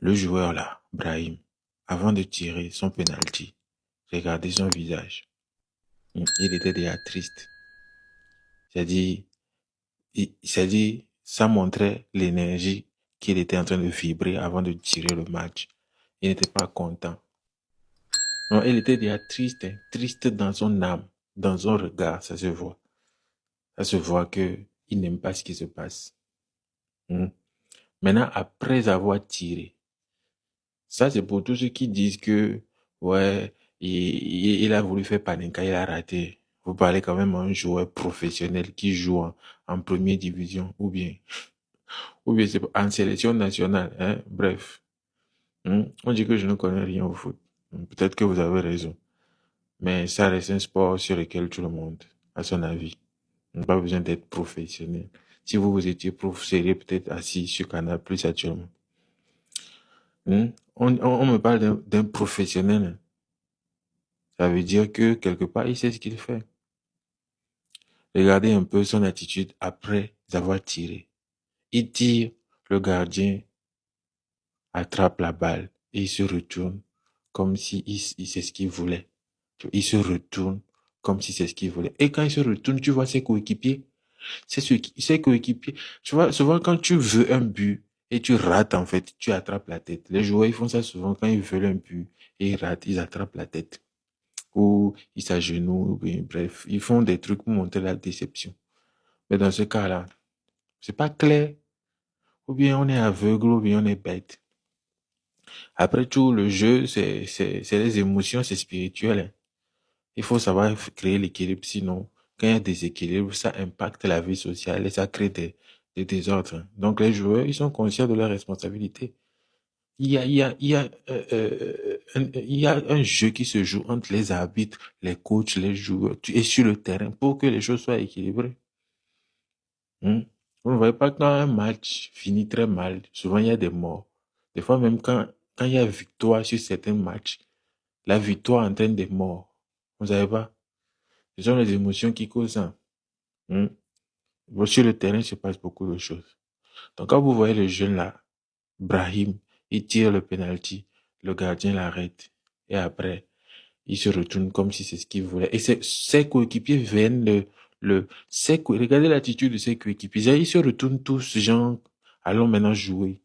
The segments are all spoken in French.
Le joueur là, Brahim, avant de tirer son penalty, regardez son visage. Il était déjà triste. C'est-à-dire, ça montrait l'énergie qu'il était en train de vibrer avant de tirer le match. Il n'était pas content. Non, il était déjà triste, hein, triste dans son âme, dans son regard, ça se voit. Ça se voit que il n'aime pas ce qui se passe. Maintenant, après avoir tiré, ça c'est pour tous ceux qui disent que, ouais, il a voulu faire Panenka, il a raté. Vous parlez quand même d'un joueur professionnel qui joue en première division, ou bien c'est en sélection nationale, hein, bref. On dit que je ne connais rien au foot. Peut-être que vous avez raison. Mais ça reste un sport sur lequel tout le monde a son avis. On n'a pas besoin d'être professionnel. Si vous étiez prof, vous seriez peut-être assis sur Canal Plus actuellement. On me parle d'un professionnel. Ça veut dire que quelque part, il sait ce qu'il fait. Regardez un peu son attitude après avoir tiré. Il tire, le gardien attrape la balle et il se retourne comme si il sait ce qu'il voulait. Il se retourne comme si c'est ce qu'il voulait. Et quand il se retourne, tu vois ses coéquipiers. Ses coéquipiers. Tu vois, souvent quand tu veux un but et tu rates, en fait, tu attrapes la tête. Les joueurs, ils font ça souvent quand ils veulent un but et ils ratent, ils attrapent la tête. Ou ils s'agenouillent, bref, ils font des trucs pour montrer la déception. Mais dans ce cas-là, c'est pas clair. Ou bien on est aveugle, ou bien on est bête. Après tout, le jeu, c'est les émotions, c'est spirituel. Hein. Il faut savoir créer l'équilibre, sinon, quand il y a des équilibres, ça impacte la vie sociale et ça crée des désordres. Hein. Donc les joueurs, ils sont conscients de leurs responsabilités. Il y a un jeu qui se joue entre les arbitres, les coachs, les joueurs, et sur le terrain pour que les choses soient équilibrées. Vous ne voyez pas quand un match finit très mal, souvent il y a des morts. Des fois même quand il y a victoire sur certains matchs, la victoire entraîne des morts. Vous savez pas? Ce sont les émotions qui causent ça. Sur le terrain, il se passe beaucoup de choses. Donc quand vous voyez le jeune là, Brahim, il tire le penalty, le gardien l'arrête. Et après, il se retourne comme si c'est ce qu'il voulait. Et ses coéquipiers viennent regardez l'attitude de ses coéquipiers. Ils se retournent tous, genre, allons maintenant jouer.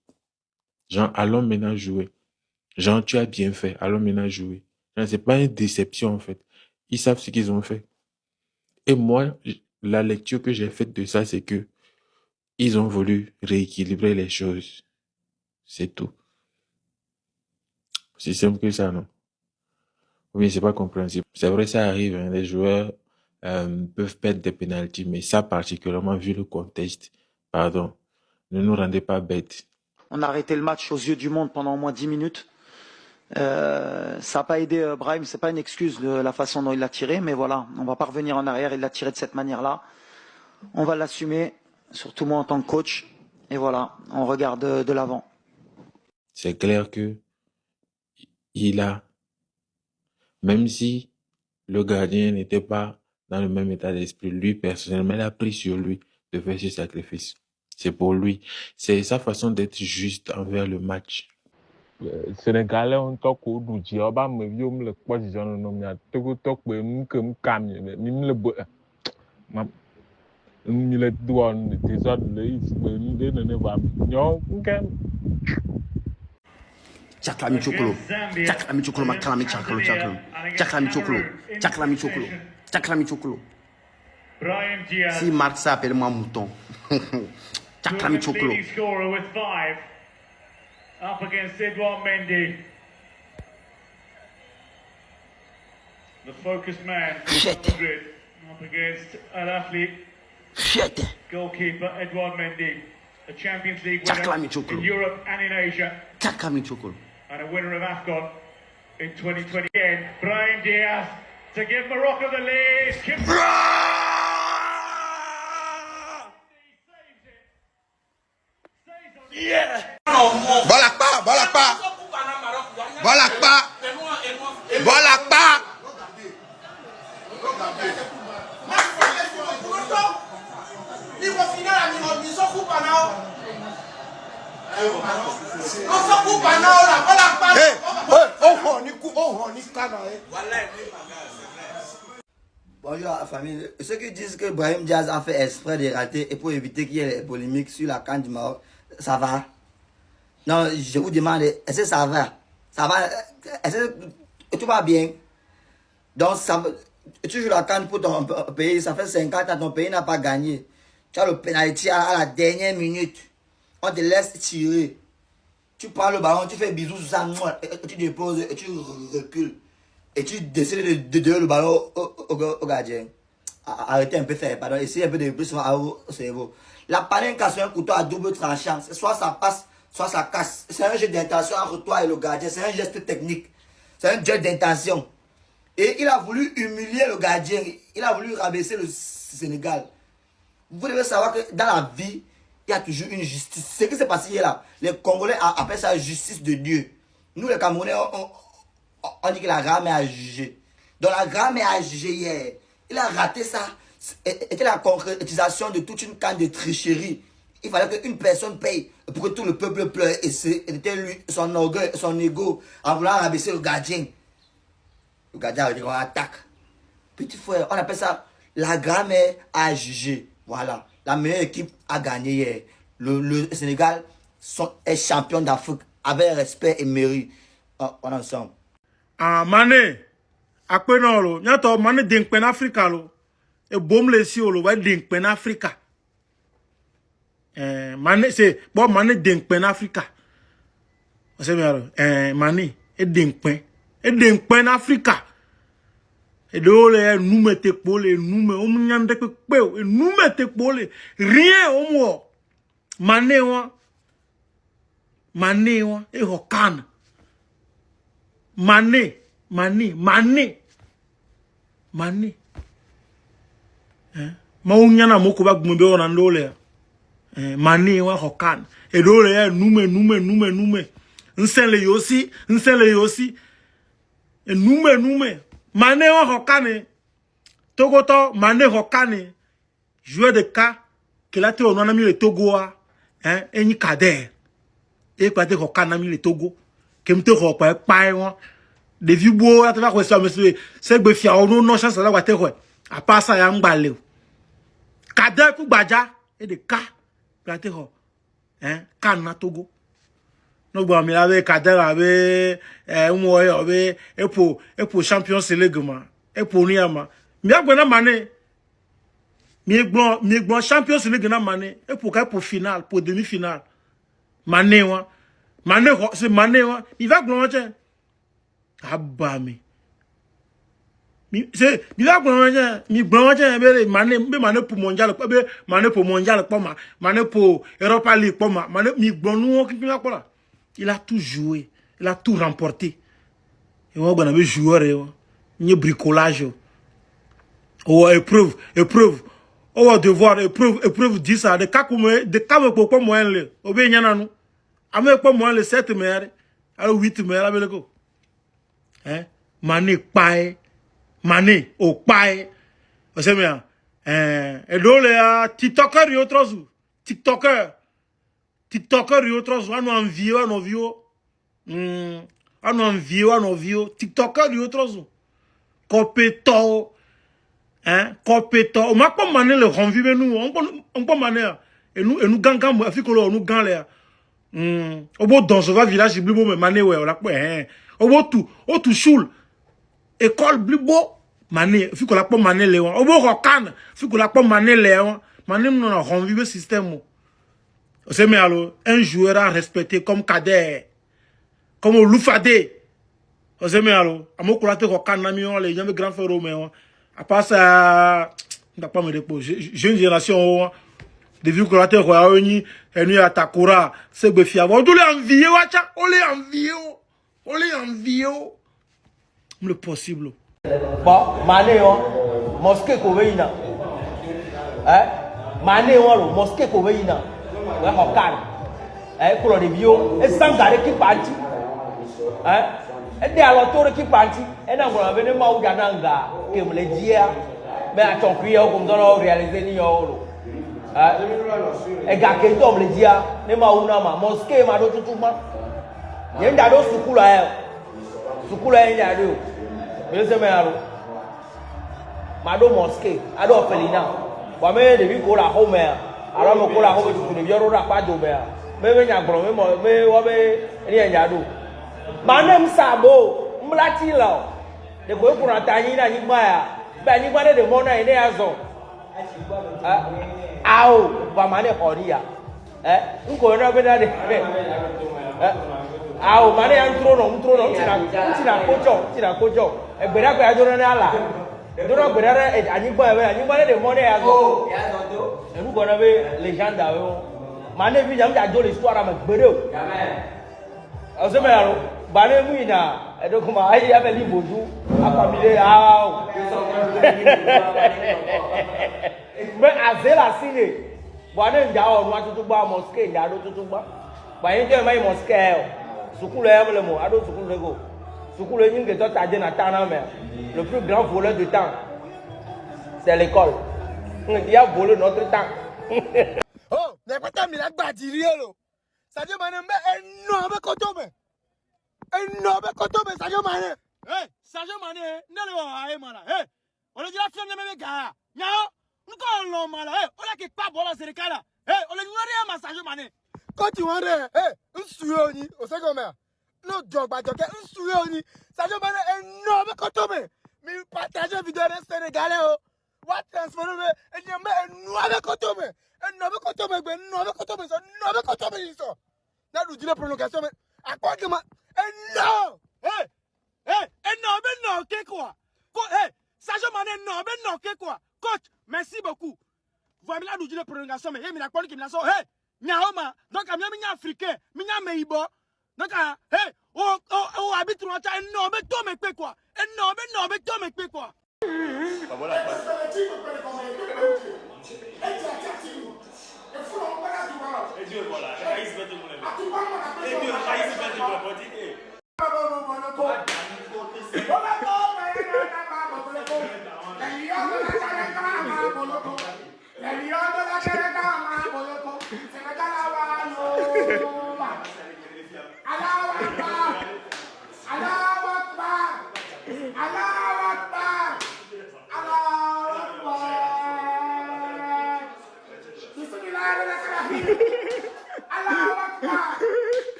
Genre, allons maintenant jouer. Genre, tu as bien fait, allons maintenant jouer. Genre, c'est pas une déception, en fait. Ils savent ce qu'ils ont fait. Et moi, la lecture que j'ai faite de ça, c'est que ils ont voulu rééquilibrer les choses. C'est tout. C'est simple que ça, non? Oui, c'est pas compréhensible. C'est vrai, ça arrive, hein, les joueurs peuvent perdre des pénaltys, mais ça particulièrement vu le contexte, pardon, ne nous rendez pas bêtes. On a arrêté le match aux yeux du monde pendant au moins 10 minutes. Ça n'a pas aidé Brahim, c'est pas une excuse de la façon dont il l'a tiré, mais voilà, on va pas revenir en arrière, il l'a tiré de cette manière-là. On va l'assumer, surtout moi en tant que coach, et voilà, on regarde de l'avant. C'est clair que il a, même si le gardien n'était pas dans le même état d'esprit, lui personnellement, il a pris sur lui de faire ce sacrifice. C'est pour lui. C'est sa façon d'être juste envers le match. Sénégalais ont toko du dioba me viom le quoi disant non mia toko tok be mkem kam ni le bo ni le douane des autres le is be ni de ne va nyo ngam Chaklami chokolo makalami chakolo chaklami chokolo si Marc ça appelle-moi mouton chaklami chokolo up against Edouard Mendy. The focused man, up against Al Ahly. Goalkeeper Edouard Mendy, a Champions League winner in Europe and in Asia, and a winner of AFCON in 2020. Again, Brahim Diaz to give Morocco the lead. Yeah! Voilà pas! Niveau final, on s'en coupe Bonjour à la famille. Ceux qui disent que Brahim Diaz a fait exprès de rater et pour éviter qu'il y ait des polémiques sur la CAN du Maroc, ça va? Non, je vous demande, est-ce que ça va? Ça va? Est-ce que tout va bien? Donc, tu joues la CAN pour ton pays, ça fait 50 ans, ton pays n'a pas gagné. Tu as le pénalty à la dernière minute. On te laisse tirer. Tu prends le ballon, tu fais bisous sur ça, tu déposes et tu recules. Et tu décides de donner le ballon au gardien. Arrêtez un peu de faire, pardon. Essayez un peu de plus à vos cerveaux. La palenque, c'est un couteau à double tranchant. Soit ça passe, soit ça casse. C'est un jeu d'intention entre toi et le gardien. C'est un geste technique. C'est un jeu d'intention. Et il a voulu humilier le gardien. Il a voulu rabaisser le Sénégal. Vous devez savoir que dans la vie, il y a toujours une justice. Ce qui s'est passé hier là, les Congolais appellent ça justice de Dieu. Nous, les Camerounais, on dit que la rame est à juger. Donc la rame est à juger hier. Il a raté ça. C'était la concrétisation de toute une canne de tricherie. Il fallait qu'une personne paye pour que tout le peuple pleure. Et c'était lui, son orgueil, son ego, en voulant rabaisser le gardien. Le gardien a dit qu'on attaque. Petit frère, on appelle ça la grammaire à juger. Voilà. La meilleure équipe a gagné hier. Le Sénégal est champion d'Afrique avec respect et mérite. On est ensemble. Ah, Mané, après non, nyato Mané denkpen Africa lo, e bom le si lo, wa denkpen Africa. Mané c'est bon Mané denkpen Africa. C'est bien Mané e denkpen Africa. Et de le nous mette pole, nous me on nyande pe pe, nous mette pole, rien au moins. Mané wa e hokan. Mané. Maunyana moko ba gumbe ona ndole. Mané wa hokan. E dole nume. Nsele yosi. E nume. Mané wa hokan. Togoto Mané hokan. Joueur de cas que la te on a mis le Togo eni kader. E pa te hokan na mi le Togo. Kemte hopa pa de vieux beau à travers ça monsieur c'est be fia on non chance là water quoi à part ça ya ngbalé cadre pour badja et de cas planter quoi kan na Togo no gba mi avec cadre avec mo avec et pour champion League ma et pour niama mi agbona Mané mi gbon champion League na Mané et pour finale pour demi-finale Mané c'est Mané il va gloncher abami c'est il va gloncher mi gloncher Mané pour mondial Mané pour mondial pas Mané pour Europa League pas Mané mi glonu il a tout joué, il a tout remporté et on va joueur ni bricolage épreuve on va devoir épreuve 10 ça de cas pour moi le obenyana nous avec pas moi le 7 mai alors 8 mai avec le ko Mané paye Mané au paye c'est bien et là TikToker et autres TikToker et autres on envie TikToker et autres compétent compétent on m'a pas Mané le renvive nous on pas Mané et nous gangam afikolo nous gang là obo dans ce village blibo mais Mané ouais on la obo tout choul école blibo Mané fi ko la po Mané le obo rokan fi ko la po Mané le Mané nous on renvive système c'est mais alors un joueur à respecter comme Kader comme Loufadé c'est mais alors amoko la te rokan na mi on les gens grand frère mais à part ça n'a pas me déposer jeune génération de vieux collatéral quoi oni enu atakura c'est be fiavo on les envier wacha on les envier le possible bon Mané mosquée ko veina Mané lo mosquée ko veina wa hokan pour le vieux et sans garder qui parti et de alors qui parti et na ngora vene ma ugananga ke me le dia mais à ton crier comme dans réaliser ni yo et gars qui tombe le dia ne ma una ma mosquée ma do tout ma Yé n'yàdó sukulu ayé. Sukulu ayé n'yàdó. Mais c'est meilleur. Mado mosquée, ado orphelinat. Bon mais depuis qu'on la home, alors me qu'on la home tu ne viens pas de mer. Mais n'y a gros, mais rien y a d'eau. Manem sabo, m'lati là. De quoi pour entendre na nigba, ben nigba de mona ene azo. Ao, ba mane horia. Nko na be na de. Ao mane antro no, tina kojo. Egbera gbe ajo na ala. Dora berara anigba de money ago. Et nous on avait légende mané vi jam da do l'histoire am gbere. Jamais. O se me aro, ba ne mu ina e do kuma ai ya be li boju apamile ah. Me azela sine. Ba ne nja o nu atutu gba mosque nja do tutu gba. Ba yin je mai mosque sukulu e mo le mo ado sukulu lego. Sukulu yin ke to taje na tana me. Le plus grand voleur du temps, c'est l'école. Il a volé notre temps. Oh, n'est pas ta mila badirielo. Sadio Mané énorme kotome. Énorme kotome Sadio Mané. Hey, Sadio Mané, ne le voyez mala. Hey, on le dit la femme de mes gars. Nyao, nous quand on mala. Hey, on a qui pas bon la sérékala. Hey, on le dit à Sadio Mané. Quand tu vois hey, un suoni, au second no job ba joke un suoni. Sadio Mané énorme kotome. Mais partager vidéo de Sénégalais oh. What transformer et y a énorme kotome. Énorme kotome, énorme kotome, énorme kotome ça. Là nous dit la prolongation mais à quoi que ma énorme. Hey, hey, énorme non que quoi? Hey, Sadio Mané non que quoi? Coach, merci beaucoup. Voilà là nous dit la prolongation mais il a quoi qui me la so hey, nyaoma. Donc a mi africain, mi nya meibo. Donc hey, oh habite on ta énorme to me pe quoi? Énorme to me pe quoi? Voilà.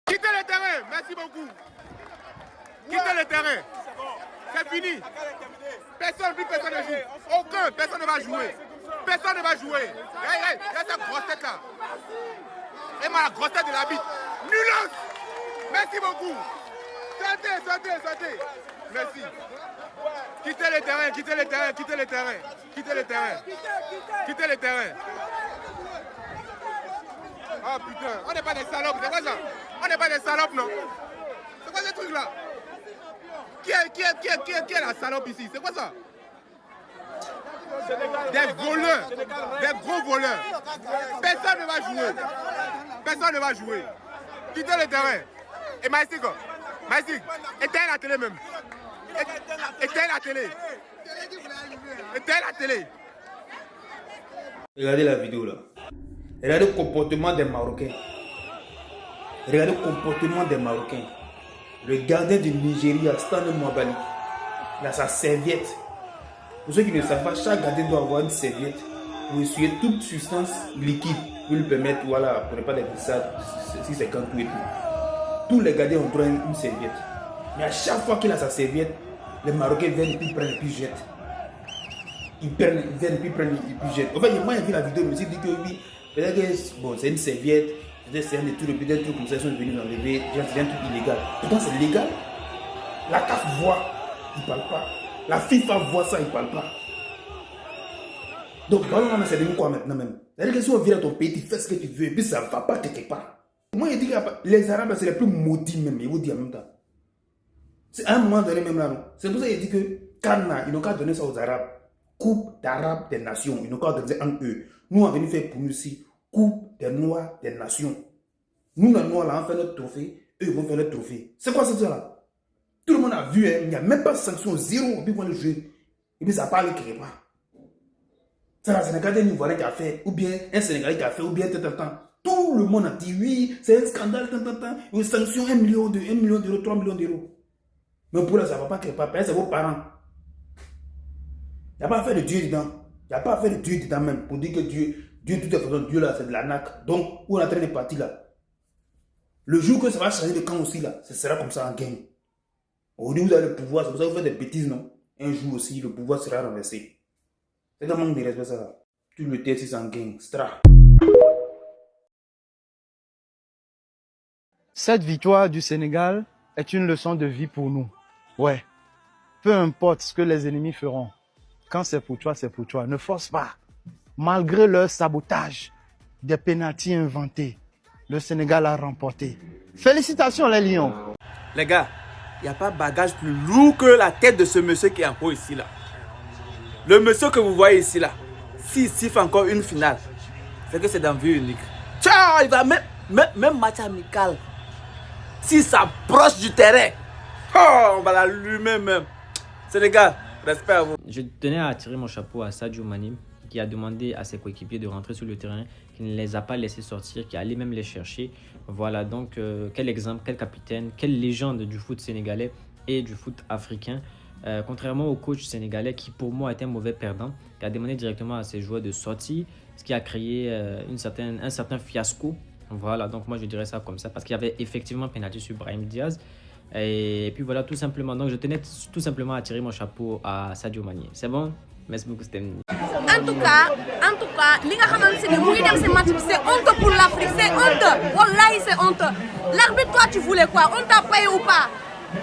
Quittez le terrain, merci beaucoup. Quittez le terrain. C'est fini. Personne ne joue. Personne ne va jouer. Personne ne va jouer. Hey, il y a cette grosse tête là. Et ma grosse tête de la bite. Nulos. Merci beaucoup. Sortez. Merci. Quittez le terrain. Ah putain, on n'est pas des salopes, c'est quoi ça? On n'est pas des salopes, non? C'est quoi ce truc là? Qui est la salope ici? C'est quoi ça? Des voleurs, des gros voleurs. Personne ne va jouer. Quittez le terrain. Et Maïsik, éteins la télé même. Éteins la télé. Regardez la vidéo là. Regardez le comportement des Marocains. Le gardien du Nigeria, Stan Mwabali, il a sa serviette. Pour ceux qui ne savent pas, chaque gardien doit avoir une serviette pour essuyer toute substance liquide pour lui permettre, voilà, pour ne pas être sale si c'est quand tout et tout. Tous les gardiens ont droit à une serviette. Mais à chaque fois qu'il a sa serviette, les Marocains viennent et puis prennent et puis jettent. Ils viennent et puis prennent et puis jettent. En fait, moi j'ai vu la vidéo, je me suis dit que oui, peut-être que bon, c'est une serviette, c'est un des trucs comme ça, ils sont venus enlever, c'est un truc illégal. Pourtant c'est légal. La CAF voit, ils ne parlent pas. La FIFA voit ça, ils ne parlent pas. Donc, ballon, c'est devenu quoi maintenant même? C'est-à-dire que si on vient dans ton pays, tu fais ce que tu veux, et puis ça ne va pas quelque part. Moi, je dis que les Arabes, c'est les plus maudits même, ils vous disent en même temps. C'est à un moment donné même là, non? C'est pour ça qu'il dit que Kana, ils n'ont qu'à donner ça aux Arabes. Coupe d'Arabes des nations, ils n'ont qu'à donner en eux. Nous, on est venu faire pour nous aussi, Coupe des Noirs des nations. Nous, les Noirs, là, on fait notre trophée, eux, ils vont faire leur trophée. C'est quoi cette là? Tout le monde a vu, hein? Il n'y a même pas de sanction, zéro, et puis on le jouer. Et puis ça parle quelque part. C'est un Sénégalais, nous voilà qui a fait, ou bien un Sénégalais qui a fait, ou bien tout le temps. Tout le monde a dit oui, c'est un scandale, une sanction 1 million d'euros, 3 millions d'euros. Mais pour là, ça ne va pas créer pas, c'est vos parents. Il n'y a pas à faire de Dieu dedans. Il n'y a pas à faire de Dieu dedans même. Pour dire que Dieu de toute façon, Dieu là, c'est de la naque. Donc, où on est en train de partir là. Le jour que ça va changer de camp aussi là, ce sera comme ça en game. Aujourd'hui, vous avez le pouvoir, c'est pour ça que vous faites des bêtises, non? Un jour aussi, le pouvoir sera renversé. C'est un manque de respect, ça là. Tu le testes, c'est en game. Stra. Cette victoire du Sénégal est une leçon de vie pour nous. Ouais. Peu importe ce que les ennemis feront. Quand c'est pour toi, c'est pour toi. Ne force pas. Malgré leur sabotage, des pénaltys inventés, le Sénégal a remporté. Félicitations les Lions. Les gars, il n'y a pas de bagage plus lourd que la tête de ce monsieur qui est en haut ici là. Le monsieur que vous voyez ici là, s'il siffle encore une finale, c'est que c'est dans vie unique. Ciao, il va même match amical. S'il s'approche du terrain, oh, on va l'allumer même. Sénégal, respect à vous. Je tenais à tirer mon chapeau à Sadio Mané, qui a demandé à ses coéquipiers de rentrer sur le terrain, qui ne les a pas laissés sortir, qui allait même les chercher. Voilà, donc quel exemple, quel capitaine, quelle légende du foot sénégalais et du foot africain. Contrairement au coach sénégalais qui pour moi est un mauvais perdant, qui a demandé directement à ses joueurs de sortir, ce qui a créé un certain fiasco. Voilà, donc moi je dirais ça comme ça, parce qu'il y avait effectivement pénalty sur Brahim Diaz. Et puis voilà, tout simplement, donc je tenais tout simplement à tirer mon chapeau à Sadio Mané. C'est bon? Merci beaucoup, c'était En tout cas, c'est honte pour l'Afrique, c'est honte. Wallahi, c'est honte. L'arbitre, toi, tu voulais quoi? On t'a payé ou pas?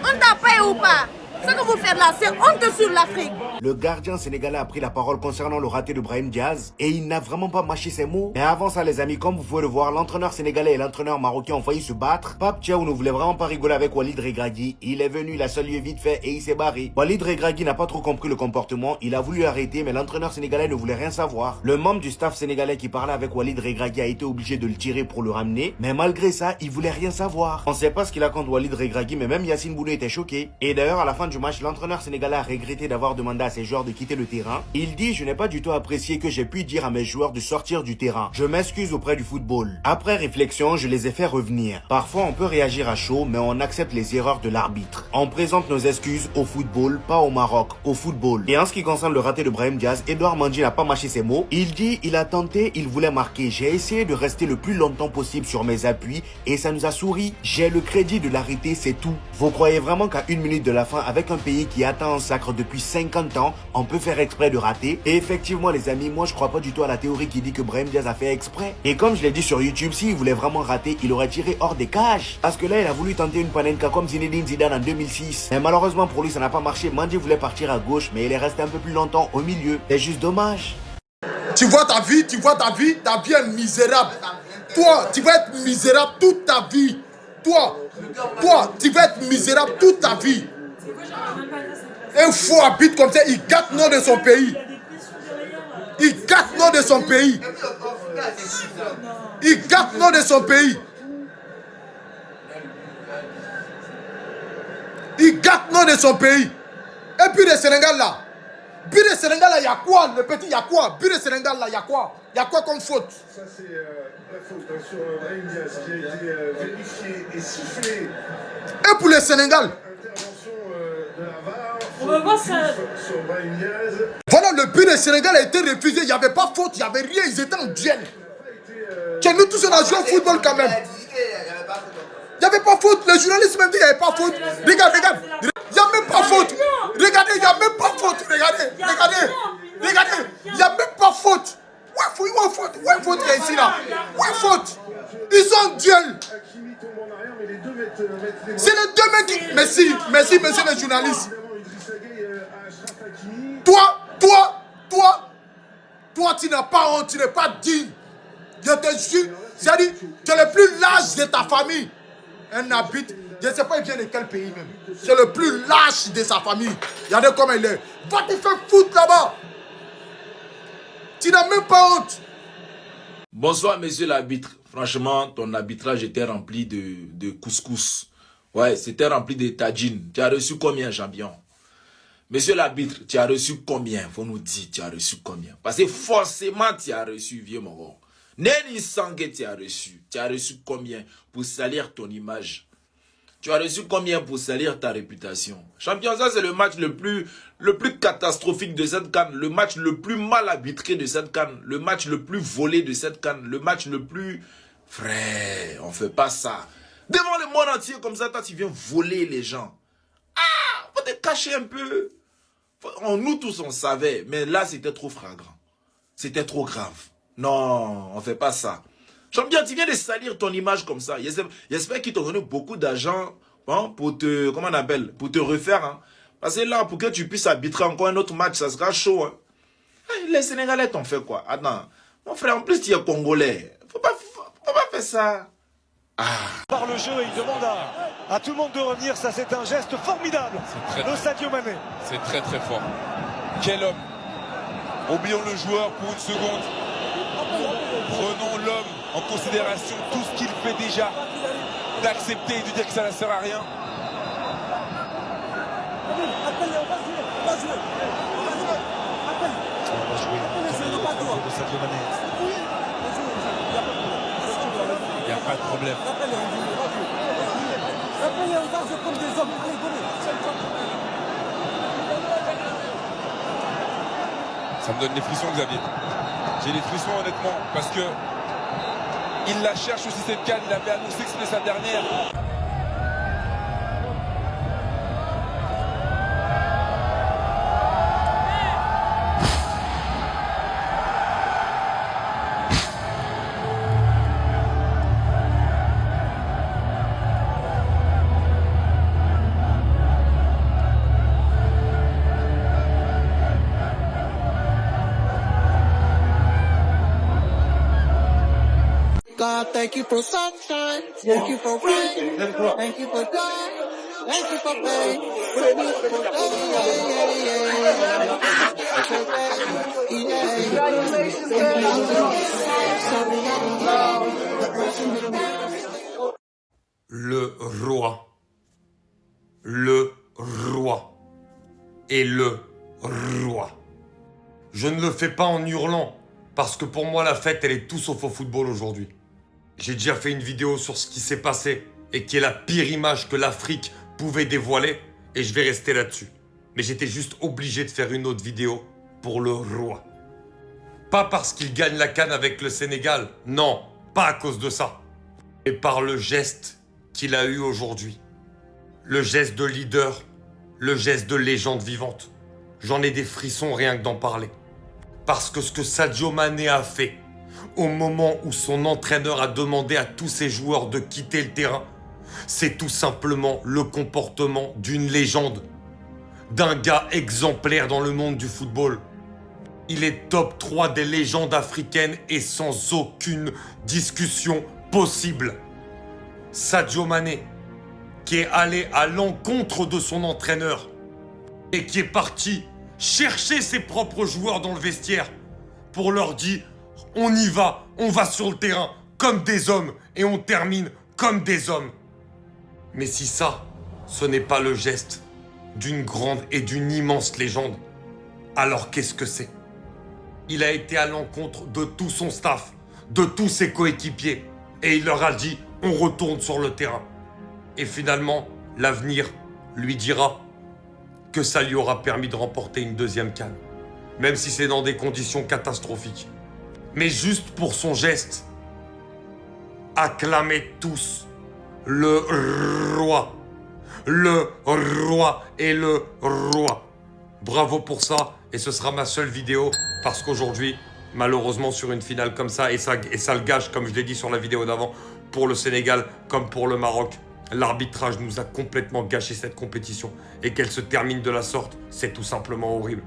On t'a payé ou pas? Ce que vous faites là, c'est honte sur l'Afrique. Le gardien sénégalais a pris la parole concernant le raté de Brahim Diaz et il n'a vraiment pas mâché ses mots. Mais avant ça les amis, comme vous pouvez le voir, l'entraîneur sénégalais et l'entraîneur marocain ont failli se battre. Pape Thiaw ne voulait vraiment pas rigoler avec Walid Regragui. Il est venu, il a salué vite fait et il s'est barré. Walid Regragui n'a pas trop compris le comportement, il a voulu arrêter mais l'entraîneur sénégalais ne voulait rien savoir. Le membre du staff sénégalais qui parlait avec Walid Regragui a été obligé de le tirer pour le ramener. Mais malgré ça, il voulait rien savoir. On ne sait pas ce qu'il a contre Walid Regragui, mais même Yacine Bounou était choqué. Et d'ailleurs à la fin du match, l'entraîneur sénégalais a regretté d'avoir demandé à ses joueurs de quitter le terrain. Il dit: je n'ai pas du tout apprécié que j'ai pu dire à mes joueurs de sortir du terrain. Je m'excuse auprès du football. Après réflexion, je les ai fait revenir. Parfois on peut réagir à chaud, mais on accepte les erreurs de l'arbitre. On présente nos excuses au football, pas au Maroc, au football. Et en ce qui concerne le raté de Brahim Diaz, Edouard Mendy n'a pas mâché ses mots. Il dit: il a tenté, il voulait marquer. J'ai essayé de rester le plus longtemps possible sur mes appuis et ça nous a souri. J'ai le crédit de l'arrêter, c'est tout. Vous croyez vraiment qu'à 1 minute de la fin, avec un pays qui attend un sacre depuis 50 ans, on peut faire exprès de rater? Et effectivement les amis, moi je crois pas du tout à la théorie qui dit que Brahim Diaz a fait exprès. Et comme je l'ai dit sur YouTube, s'il voulait vraiment rater, il aurait tiré hors des cages. Parce que là il a voulu tenter une panenka comme Zinedine Zidane en 2006. Mais malheureusement pour lui ça n'a pas marché. Mendy voulait partir à gauche mais il est resté un peu plus longtemps au milieu. C'est juste dommage. Tu vois ta vie est misérable. Toi, tu vas être misérable toute ta vie. Toi, tu vas être misérable toute ta vie. Un faux habite comme ça, il gâte le nom de son pays. Il gâte le nom de son pays. Il gâte le nom de son pays. Il gâte le nom de son pays. Et puis le Sénégal là. Puis le Sénégal là, il y a quoi? Le petit, il y a quoi? Puis le Sénégal là, il y a quoi? Il y a quoi comme faute? Ça c'est la faute sur Brahim Diaz qui a été vérifié et sifflé. Et pour le Sénégal. Intervention de la VAR. On va voir ça. Sur Brahim Diaz. Voilà, le but du Sénégal a été refusé. Il n'y avait pas faute, il n'y avait rien. Ils étaient en duel. Nous tous on a joué au football quand même. Il n'y avait pas faute. Les journalistes même dit qu'il n'y avait pas faute. Regarde. Il n'y a même pas faute. Regardez, il n'y a même pas faute. Regardez. Il n'y a même pas faute. Ouais, faute il y a ici là. Ouais, faute. Ils sont en duel. C'est les deux mecs qui... Merci, monsieur le journaliste. Toi, tu n'as pas honte, tu n'es pas digne. Je te jure, c'est-à-dire, tu es le plus lâche de ta famille. Un habite, je ne sais pas il vient de quel pays même. C'est le plus lâche de sa famille. Regardez comment il est. Va te faire foutre là-bas. Tu n'as même pas honte. Bonsoir, monsieur l'arbitre. Franchement, ton arbitrage était rempli de couscous. Ouais, c'était rempli de tagine. Tu as reçu combien, champion? Monsieur l'arbitre, tu as reçu combien? Faut nous dire, tu as reçu combien? Parce que forcément, tu as reçu, vieux mon gars. Neni Sangue, tu as reçu. Tu as reçu combien pour salir ton image? Tu as reçu combien pour salir ta réputation? Champion, ça c'est le match le plus catastrophique de cette CAN, le match le plus mal arbitré de cette CAN, le match le plus volé de cette CAN, le match le plus... Frère, on fait pas ça. Devant le monde entier comme ça, toi tu viens voler les gens. Ah, faut te cacher un peu. Nous tous on savait, mais là c'était trop flagrant. C'était trop grave. Non, on fait pas ça. Champion, tu viens de salir ton image comme ça. J'espère qu'ils t'ont donné beaucoup d'argent hein, pour te, comment on appelle, pour te refaire. Hein. Parce que là, pour que tu puisses arbitrer encore un autre match, ça sera chaud. Hein. Les Sénégalais t'ont fait quoi? Attends, mon frère, en plus tu es Congolais. Faut pas faire ça. Par le jeu, et il demande à tout le monde de revenir. Ça, c'est un geste formidable de Sadio Mané. C'est très très fort. Quel homme. Oublions le joueur pour une seconde. Prenons l'homme en considération, tout ce qu'il fait déjà, d'accepter et de dire que ça ne sert à rien. Il n'y a pas de problème. Ça me donne des frissons, Xavier. J'ai des frissons honnêtement, parce que il la cherche aussi cette canne, il avait annoncé que c'était sa dernière. God, thank you for sunshine, thank you for rain, thank you for joy, thank you for pain, thank you for Le roi est le roi. Je ne le fais pas en hurlant, parce que pour moi la fête elle est tout sauf au football aujourd'hui. J'ai déjà fait une vidéo sur ce qui s'est passé et qui est la pire image que l'Afrique pouvait dévoiler et je vais rester là-dessus. Mais j'étais juste obligé de faire une autre vidéo pour le roi. Pas parce qu'il gagne la CAN avec le Sénégal, non, pas à cause de ça. Mais par le geste qu'il a eu aujourd'hui. Le geste de leader, le geste de légende vivante. J'en ai des frissons rien que d'en parler. Parce que ce que Sadio Mané a fait, au moment où son entraîneur a demandé à tous ses joueurs de quitter le terrain, c'est tout simplement le comportement d'une légende, d'un gars exemplaire dans le monde du football. Il est top 3 des légendes africaines et sans aucune discussion possible. Sadio Mané, qui est allé à l'encontre de son entraîneur et qui est parti chercher ses propres joueurs dans le vestiaire pour leur dire on y va, on va sur le terrain comme des hommes et on termine comme des hommes. Mais si ça, ce n'est pas le geste d'une grande et d'une immense légende, alors qu'est-ce que c'est? Il a été à l'encontre de tout son staff, de tous ses coéquipiers et il leur a dit on retourne sur le terrain. Et finalement, l'avenir lui dira que ça lui aura permis de remporter une deuxième CAN, même si c'est dans des conditions catastrophiques. Mais juste pour son geste, acclamez tous le roi. Le roi est le roi. Bravo pour ça, et ce sera ma seule vidéo, parce qu'aujourd'hui, malheureusement sur une finale comme ça, et ça le gâche, comme je l'ai dit sur la vidéo d'avant, pour le Sénégal comme pour le Maroc, l'arbitrage nous a complètement gâché cette compétition. Et qu'elle se termine de la sorte, c'est tout simplement horrible.